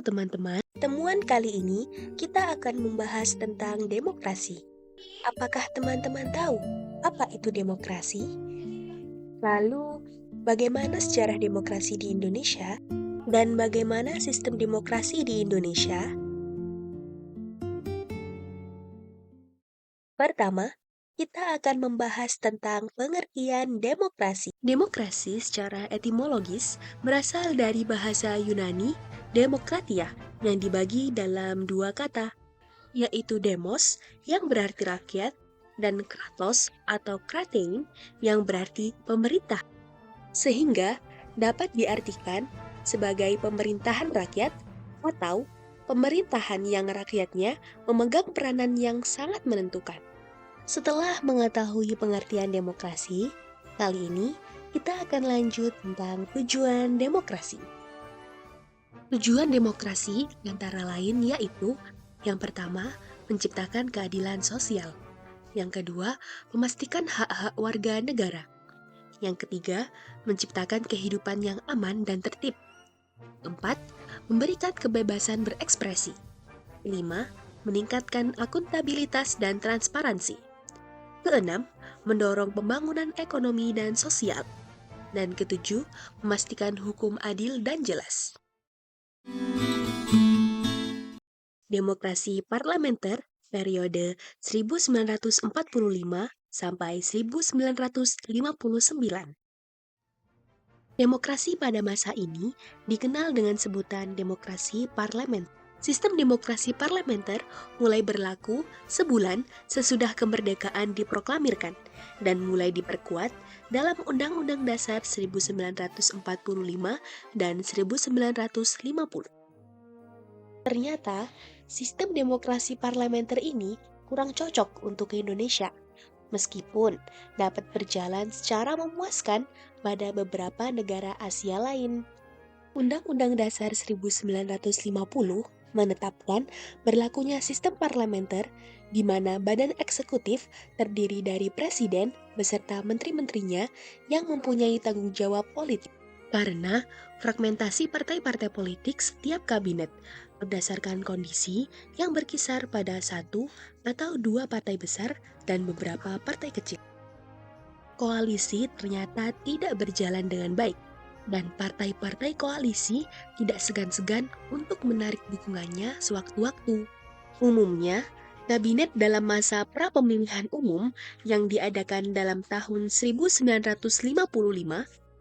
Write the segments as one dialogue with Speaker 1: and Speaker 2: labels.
Speaker 1: teman-teman, temuan kali ini kita akan membahas tentang demokrasi. Apakah teman-teman tahu apa itu demokrasi? Lalu, bagaimana sejarah demokrasi di Indonesia? Dan bagaimana sistem demokrasi di Indonesia? Pertama, kita akan membahas tentang pengertian demokrasi. Demokrasi secara etimologis berasal dari bahasa Yunani demokratia yang dibagi dalam dua kata, yaitu demos yang berarti rakyat dan kratos atau kratein yang berarti pemerintah. Sehingga dapat diartikan sebagai pemerintahan rakyat atau pemerintahan yang rakyatnya memegang peranan yang sangat menentukan. Setelah mengetahui pengertian demokrasi, kali ini kita akan lanjut tentang tujuan demokrasi. Tujuan demokrasi antara lain yaitu yang pertama, menciptakan keadilan sosial. Yang kedua, memastikan hak-hak warga negara. Yang ketiga, menciptakan kehidupan yang aman dan tertib. Keempat, memberikan kebebasan berekspresi. Kelima, meningkatkan akuntabilitas dan transparansi. Keenam, mendorong pembangunan ekonomi dan sosial. Dan ketujuh, memastikan hukum adil dan jelas. Demokrasi parlementer periode 1945 sampai 1959. Demokrasi pada masa ini dikenal dengan sebutan demokrasi parlemen. Sistem demokrasi parlementer mulai berlaku sebulan sesudah kemerdekaan diproklamirkan dan mulai diperkuat dalam Undang-Undang Dasar 1945 dan 1950. Ternyata, sistem demokrasi parlementer ini kurang cocok untuk Indonesia, meskipun dapat berjalan secara memuaskan pada beberapa negara Asia lain. Undang-Undang Dasar 1950 menetapkan berlakunya sistem parlementer di mana badan eksekutif terdiri dari presiden beserta menteri-menterinya yang mempunyai tanggung jawab politik. Karena fragmentasi partai-partai politik setiap kabinet berdasarkan kondisi yang berkisar pada satu atau dua partai besar dan beberapa partai kecil. Koalisi ternyata tidak berjalan dengan baik, dan partai-partai koalisi tidak segan-segan untuk menarik dukungannya sewaktu-waktu. Umumnya, kabinet dalam masa pra-pemilihan umum yang diadakan dalam tahun 1955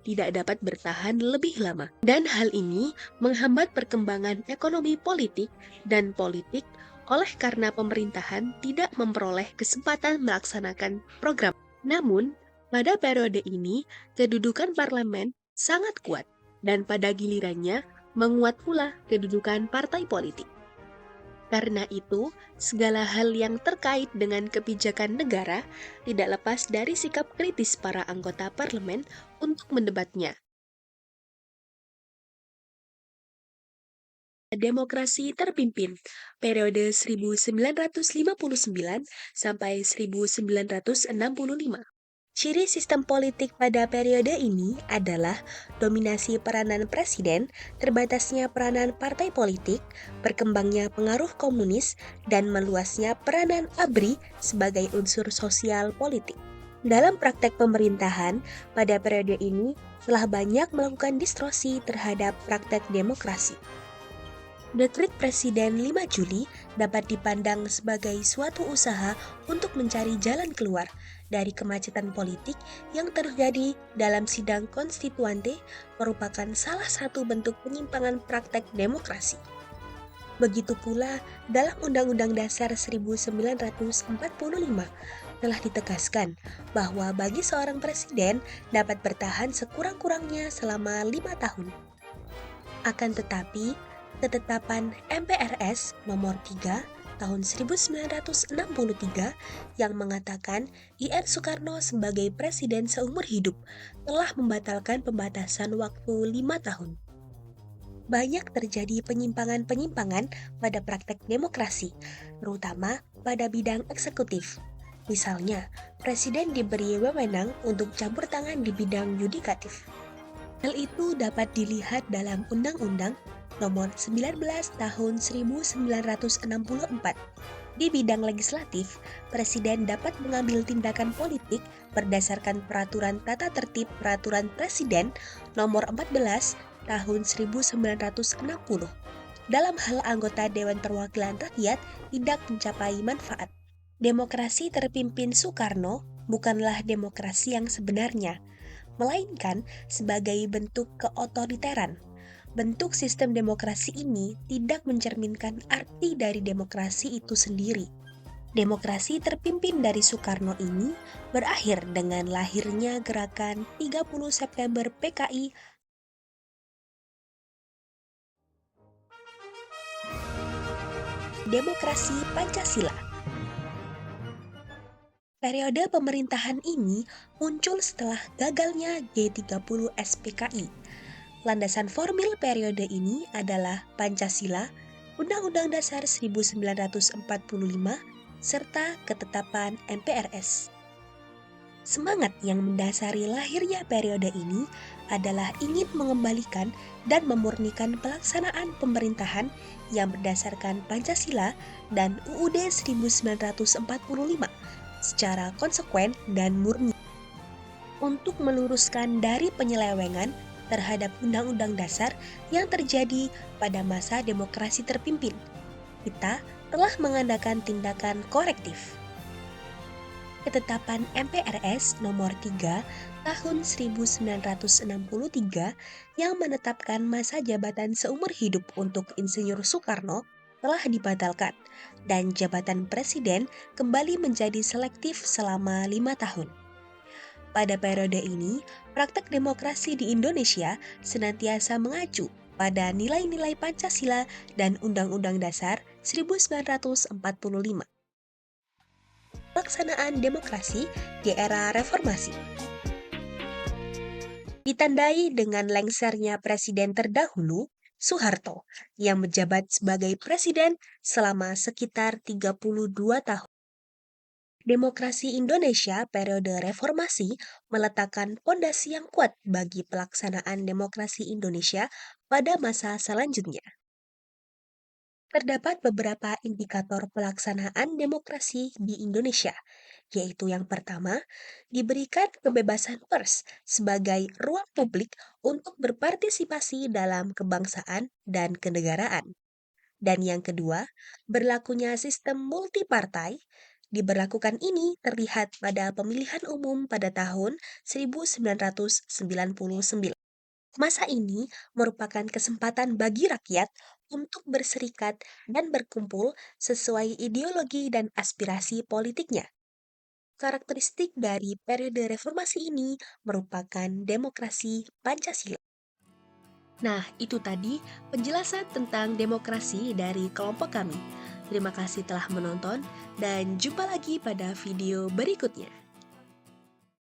Speaker 1: tidak dapat bertahan lebih lama. Dan hal ini menghambat perkembangan ekonomi politik dan politik oleh karena pemerintahan tidak memperoleh kesempatan melaksanakan program. Namun, pada periode ini, kedudukan parlemen sangat kuat, dan pada gilirannya menguat pula kedudukan partai politik. Karena itu, segala hal yang terkait dengan kebijakan negara tidak lepas dari sikap kritis para anggota parlemen untuk mendebatnya. Demokrasi terpimpin periode 1959 sampai 1965. Ciri sistem politik pada periode ini adalah dominasi peranan presiden, terbatasnya peranan partai politik, berkembangnya pengaruh komunis, dan meluasnya peranan ABRI sebagai unsur sosial politik. Dalam praktek pemerintahan, pada periode ini telah banyak melakukan distorsi terhadap praktek demokrasi. Dekret Presiden 5 Juli dapat dipandang sebagai suatu usaha untuk mencari jalan keluar dari kemacetan politik yang terjadi dalam sidang konstituante merupakan salah satu bentuk penyimpangan praktek demokrasi. Begitu pula dalam Undang-Undang Dasar 1945 telah ditegaskan bahwa bagi seorang presiden dapat bertahan sekurang-kurangnya selama 5 tahun. Akan tetapi, ketetapan MPRS nomor 3 tahun 1963 yang mengatakan Ir Soekarno sebagai presiden seumur hidup telah membatalkan pembatasan waktu 5 tahun. Banyak terjadi penyimpangan-penyimpangan pada praktek demokrasi, terutama pada bidang eksekutif. Misalnya, presiden diberi wewenang untuk campur tangan di bidang yudikatif. Hal itu dapat dilihat dalam Undang-Undang Nomor 19 Tahun 1964. Di bidang legislatif, Presiden dapat mengambil tindakan politik berdasarkan Peraturan Tata Tertib Peraturan Presiden Nomor 14 Tahun 1960. Dalam hal anggota Dewan Perwakilan Rakyat tidak mencapai manfaat. Demokrasi terpimpin Soekarno bukanlah demokrasi yang sebenarnya, melainkan sebagai bentuk keotoriteran. Bentuk sistem demokrasi ini tidak mencerminkan arti dari demokrasi itu sendiri. Demokrasi terpimpin dari Soekarno ini berakhir dengan lahirnya gerakan 30 September PKI. Demokrasi Pancasila. Periode pemerintahan ini muncul setelah gagalnya G30 SPKI. Landasan formil periode ini adalah Pancasila, Undang-Undang Dasar 1945, serta ketetapan MPRS. Semangat yang mendasari lahirnya periode ini adalah ingin mengembalikan dan memurnikan pelaksanaan pemerintahan yang berdasarkan Pancasila dan UUD 1945 secara konsekuen dan murni, untuk meluruskan dari penyelewengan terhadap Undang-Undang Dasar yang terjadi pada masa demokrasi terpimpin. Kita telah mengadakan tindakan korektif. Ketetapan MPRS Nomor 3 Tahun 1963 yang menetapkan masa jabatan seumur hidup untuk Insinyur Soekarno telah dibatalkan, dan jabatan presiden kembali menjadi selektif selama 5 tahun. Pada periode ini, praktek demokrasi di Indonesia senantiasa mengacu pada nilai-nilai Pancasila dan Undang-Undang Dasar 1945. Pelaksanaan demokrasi di era reformasi ditandai dengan lengsernya presiden terdahulu, Soeharto, yang menjabat sebagai presiden selama sekitar 32 tahun. Demokrasi Indonesia periode reformasi meletakkan pondasi yang kuat bagi pelaksanaan demokrasi Indonesia pada masa selanjutnya. Terdapat beberapa indikator pelaksanaan demokrasi di Indonesia, yaitu yang pertama, diberikan kebebasan pers sebagai ruang publik untuk berpartisipasi dalam kebangsaan dan kenegaraan. Dan yang kedua, berlakunya sistem multipartai. Diberlakukan ini terlihat pada pemilihan umum pada tahun 1999. Masa ini merupakan kesempatan bagi rakyat untuk berserikat dan berkumpul sesuai ideologi dan aspirasi politiknya. Karakteristik dari periode reformasi ini merupakan demokrasi Pancasila. Nah, itu tadi penjelasan tentang demokrasi dari kelompok kami. Terima kasih telah menonton, dan jumpa lagi pada video berikutnya.